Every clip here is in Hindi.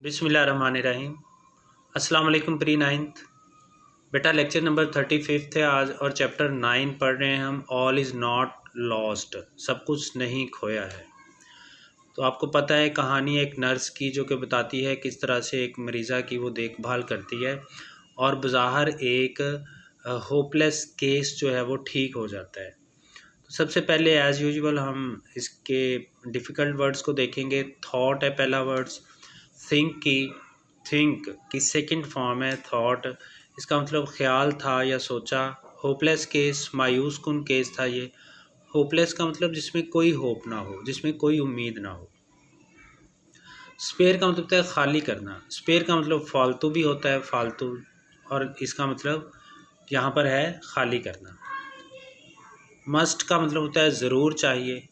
बिस्मिल्लाहिर्रहमानिर्रहीम। अस्सलाम वालेकुम प्री नाइन्थ। बेटा लेक्चर नंबर 35 है आज और चैप्टर 9 पढ़ रहे हैं हम। ऑल इज़ नॉट लॉस्ट, सब कुछ नहीं खोया है। तो आपको पता है कहानी एक नर्स की जो कि बताती है किस तरह से एक मरीज़ा की वो देखभाल करती है और बज़ाहिर एक होपलेस केस जो है वो ठीक हो जाता है। तो सबसे पहले एज़ यूजुअल हम इसके डिफ़िकल्ट वर्ड्स को देखेंगे। थॉट है पहला वर्ड्स, थिंक की सेकंड फॉर्म है थॉट, इसका मतलब ख्याल था या सोचा। होपलेस केस मायूस कुन केस था ये। होपलेस का मतलब जिसमें कोई होप ना हो, जिसमें कोई उम्मीद ना हो। स्पेयर का मतलब होता है खाली करना। स्पेयर का मतलब फालतू भी होता है, फालतू, और इसका मतलब यहाँ पर है खाली करना। मस्ट का मतलब होता है ज़रूर चाहिए।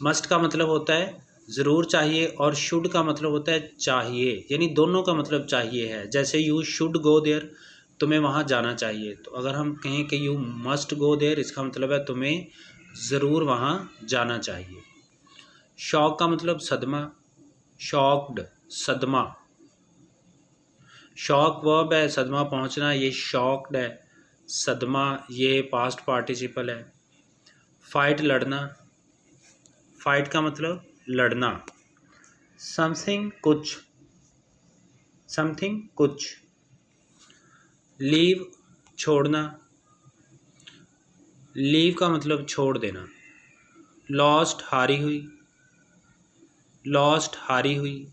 मस्ट का मतलब होता है ज़रूर चाहिए और शुड का मतलब होता है चाहिए, यानी दोनों का मतलब चाहिए है। जैसे यू शुड गो देयर, तुम्हें वहाँ जाना चाहिए। तो अगर हम कहें कि यू मस्ट गो देयर, इसका मतलब है तुम्हें ज़रूर वहाँ जाना चाहिए। शॉक का मतलब सदमा, शॉक्ड, सदमा। शॉक वर्ब है, सदमा पहुँचना, ये शॉक्ड है। सदमा ये पास्ट पार्टिसिपल है। फाइट लड़ना, फाइट का मतलब लड़ना। समथिंग कुछ, समथिंग कुछ। लीव छोड़ना, लीव का मतलब छोड़ देना। लॉस्ट हारी हुई, लॉस्ट हारी हुई।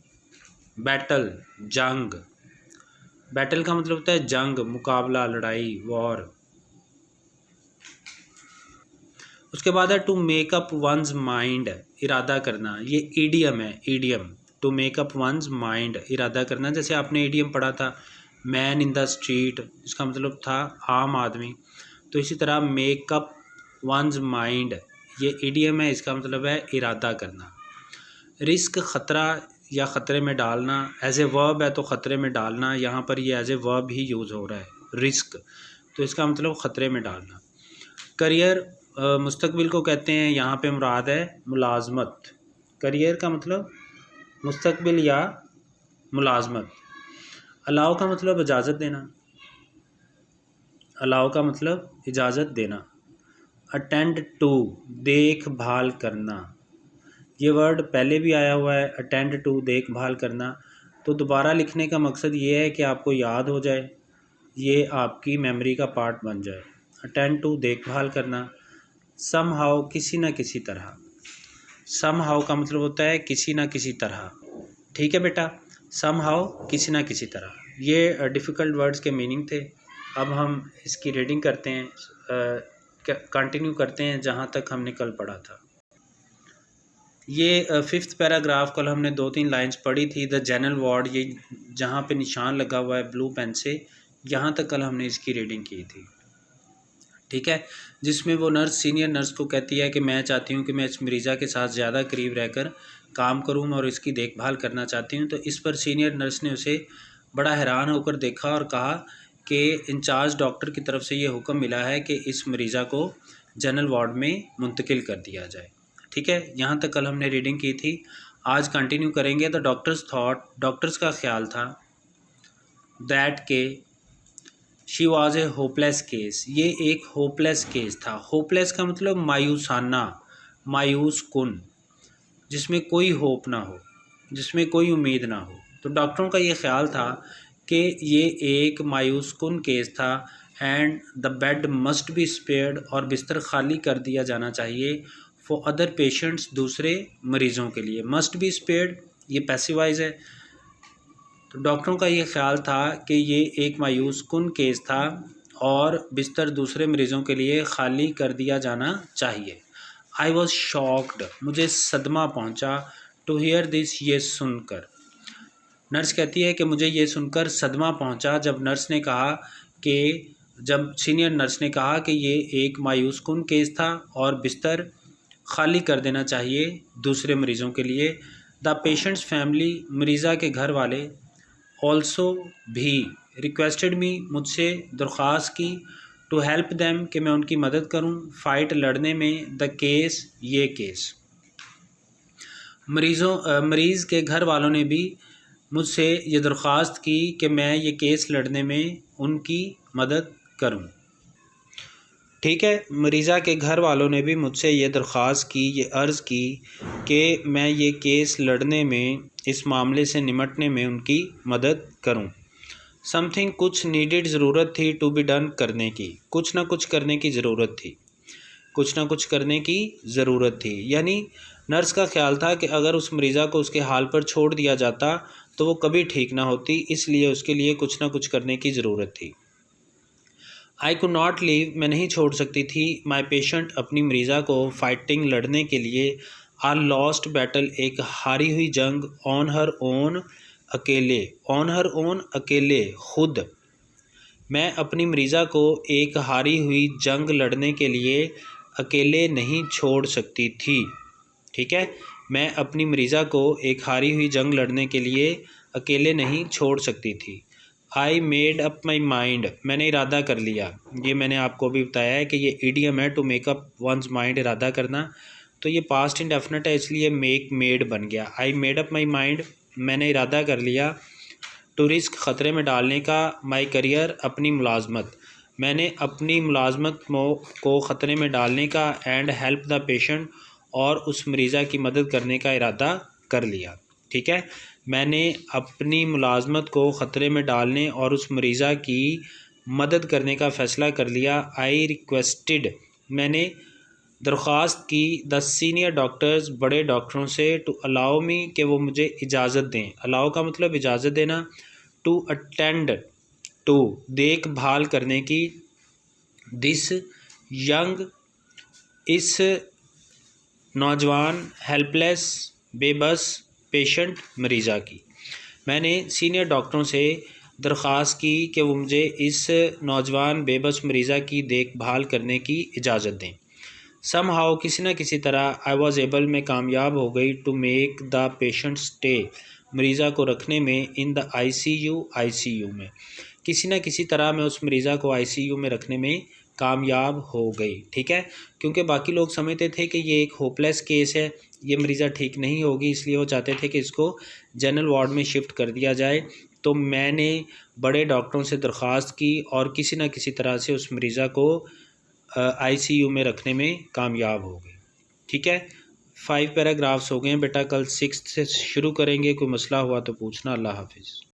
बैटल जंग, बैटल का मतलब होता है जंग, मुकाबला, लड़ाई, वॉर। उसके बाद है to make up one's mind, इरादा करना। ये ईडियम है, idiom. To make up one's mind, इरादा करना। जैसे आपने ईडियम पढ़ा था मैन इन द स्ट्रीट, इसका मतलब था आम आदमी। तो इसी तरह मेक अप वंस माइंड ये ईडियम है, इसका मतलब है इरादा करना। रिस्क ख़तरा या ख़तरे में डालना, एज ए वर्ब है तो ख़तरे में डालना, यहाँ पर ये एज ए वर्ब ही यूज़ हो रहा है रिस्क, तो इसका मतलब ख़तरे में डालना। करियर मुस्तकबिल को कहते हैं, यहाँ पे मुराद है मुलाजमत। करियर का मतलब मुस्तकबिल या मुलाजमत। अलाउ का मतलब इजाज़त देना, अलाउ का मतलब इजाज़त देना। अटेंड टू देखभाल करना, ये वर्ड पहले भी आया हुआ है, अटेंड टू देखभाल करना। तो दोबारा लिखने का मकसद ये है कि आपको याद हो जाए, ये आपकी मेमोरी का पार्ट बन जाए। अटेंड टू देखभाल करना। सम हाउ किसी न किसी तरह, सम हाउ का मतलब होता है किसी न किसी तरह। ठीक है बेटा, सम हाउ किसी न किसी तरह। ये डिफ़िकल्ट वर्ड्स के मीनिंग थे। अब हम इसकी रीडिंग करते हैं, कंटिन्यू करते हैं जहाँ तक हमने कल पढ़ा था। ये फिफ्थ पैराग्राफ कल हमने 2-3 लाइंस पढ़ी थी। द जनरल वार्ड, ये जहाँ पे निशान लगा हुआ है ब्लू पेन से, यहाँ तक कल हमने इसकी रीडिंग की थी। ठीक है, जिसमें वो नर्स सीनियर नर्स को कहती है कि मैं चाहती हूँ कि मैं इस मरीज़ा के साथ ज़्यादा करीब रहकर काम करूँ और इसकी देखभाल करना चाहती हूँ। तो इस पर सीनियर नर्स ने उसे बड़ा हैरान होकर देखा और कहा कि इंचार्ज डॉक्टर की तरफ से ये हुक्म मिला है कि इस मरीज़ा को जनरल वार्ड में मुंतकिल कर दिया जाए। ठीक है, यहाँ तक कल हमने रीडिंग की थी। आज कंटिन्यू करेंगे। द डॉक्टर्स थॉट, डॉक्टर्स का ख्याल था, दैट के she was a hopeless case, ये एक होपलेस केस था। होपलेस का मतलब मायूसाना, मायूस कुन, जिसमें कोई होप ना हो, जिसमें कोई उम्मीद ना हो। तो डॉक्टरों का ये ख्याल था कि ये एक मायूस कुन केस था। And the bed must be spared, और बिस्तर खाली कर दिया जाना चाहिए। फॉर अदर पेशेंट्स, दूसरे मरीज़ों के लिए। मस्ट बी स्पेयर्ड ये पैसिवाइज है। तो डॉक्टरों का ये ख्याल था कि ये एक मायूस कुन केस था और बिस्तर दूसरे मरीज़ों के लिए खाली कर दिया जाना चाहिए। आई वॉज शॉक्ड, मुझे सदमा पहुंचा। टू हियर दिस, ये सुनकर। नर्स कहती है कि मुझे ये सुनकर सदमा पहुंचा जब नर्स ने कहा कि, जब सीनियर नर्स ने कहा कि ये एक मायूस कुन केस था और बिस्तर खाली कर देना चाहिए दूसरे मरीज़ों के लिए। द पेशेंट्स फैमिली, मरीज़ा के घर वाले, ऑल्सो भी, रिक्वेस्टेड मी, मुझसे दरख्वास्त की, टू हेल्प देम, कि मैं उनकी मदद करूं, फाइट लड़ने में, द केस, ये केस। मरीज़ के घर वालों ने भी मुझसे ये दरख्वास्त की कि मैं ये केस लड़ने में उनकी मदद करूं। ठीक है, मरीज़ा के घर वालों ने भी मुझसे ये दरख्वास्त की, ये अर्ज़ की कि मैं ये केस लड़ने में, इस मामले से निमटने में उनकी मदद करूं। समथिंग, कुछ नीडेड, ज़रूरत थी, टू बी डन, करने की, कुछ ना कुछ करने की ज़रूरत थी, कुछ ना कुछ करने की ज़रूरत थी। यानी नर्स का ख्याल था कि अगर उस मरीज़ा को उसके हाल पर छोड़ दिया जाता तो वो कभी ठीक ना होती, इसलिए उसके लिए कुछ ना कुछ करने की ज़रूरत थी। आई कुड नॉट लीव, मैं नहीं छोड़ सकती थी, माई पेशेंट, अपनी मरीज़ा को, फाइटिंग, लड़ने के लिए, आ लॉस्ट बैटल, एक हारी हुई जंग, ऑन हर ओन, अकेले, ऑन हर ओन, अकेले, खुद। मैं अपनी मरीज़ा को एक हारी हुई जंग लड़ने के लिए अकेले नहीं छोड़ सकती थी। ठीक है, मैं अपनी मरीज़ा को एक हारी हुई जंग लड़ने के लिए अकेले नहीं छोड़ सकती थी। I made up my mind, मैंने इरादा कर लिया। ये मैंने आपको भी बताया है कि ये इडियम है, to make up one's mind, इरादा करना। तो ये पास्ट इंडेफिनिट है, इसलिए मेक मेड बन गया। I made up my mind, मैंने इरादा कर लिया। टू रिस्क, ख़तरे में डालने का, माई करियर, अपनी मुलाजमत, मैंने अपनी मुलाजमत को ख़तरे में डालने का, एंड हेल्प द पेशेंट, और उस मरीज़ा की मदद करने का इरादा कर लिया। ठीक है, मैंने अपनी मुलाजमत को ख़तरे में डालने और उस मरीज़ा की मदद करने का फ़ैसला कर लिया। आई रिक्वेस्टेड, मैंने दरख्वास्त की, द सीनियर डॉक्टर्स, बड़े डॉक्टरों से, टू अलाउ मी, कि वो मुझे इजाज़त दें। अलाउ का मतलब इजाज़त देना। टू अटेंड टू, देखभाल करने की, दिस यंग, इस नौजवान, हेल्पलेस, बेबस, पेशेंट, मरीज़ा की। मैंने सीनियर डॉक्टरों से दरख्वास्त की कि वो मुझे इस नौजवान बेबस मरीज़ा की देखभाल करने की इजाज़त दें। सम हाउ, किसी न किसी तरह, आई वॉज एबल, मैं कामयाब हो गई, to make the patient stay, मरीज़ा को रखने में, इन द ICU में, किसी न किसी तरह मैं उस मरीज़ा को ICU में रखने में कामयाब हो गई। ठीक है, क्योंकि बाकी लोग समझते थे कि ये एक होपलेस केस है, ये मरीज़ा ठीक नहीं होगी, इसलिए वो चाहते थे कि इसको जनरल वार्ड में शिफ्ट कर दिया जाए। तो मैंने बड़े डॉक्टरों से दरख्वास्त की और किसी न किसी तरह से उस मरीज़ा को ICU में रखने में कामयाब हो गई। ठीक है, 5 पैराग्राफ्स हो गए हैं बेटा, कल 6th से शुरू करेंगे। कोई मसला हुआ तो पूछना। अल्लाह हाफिज़।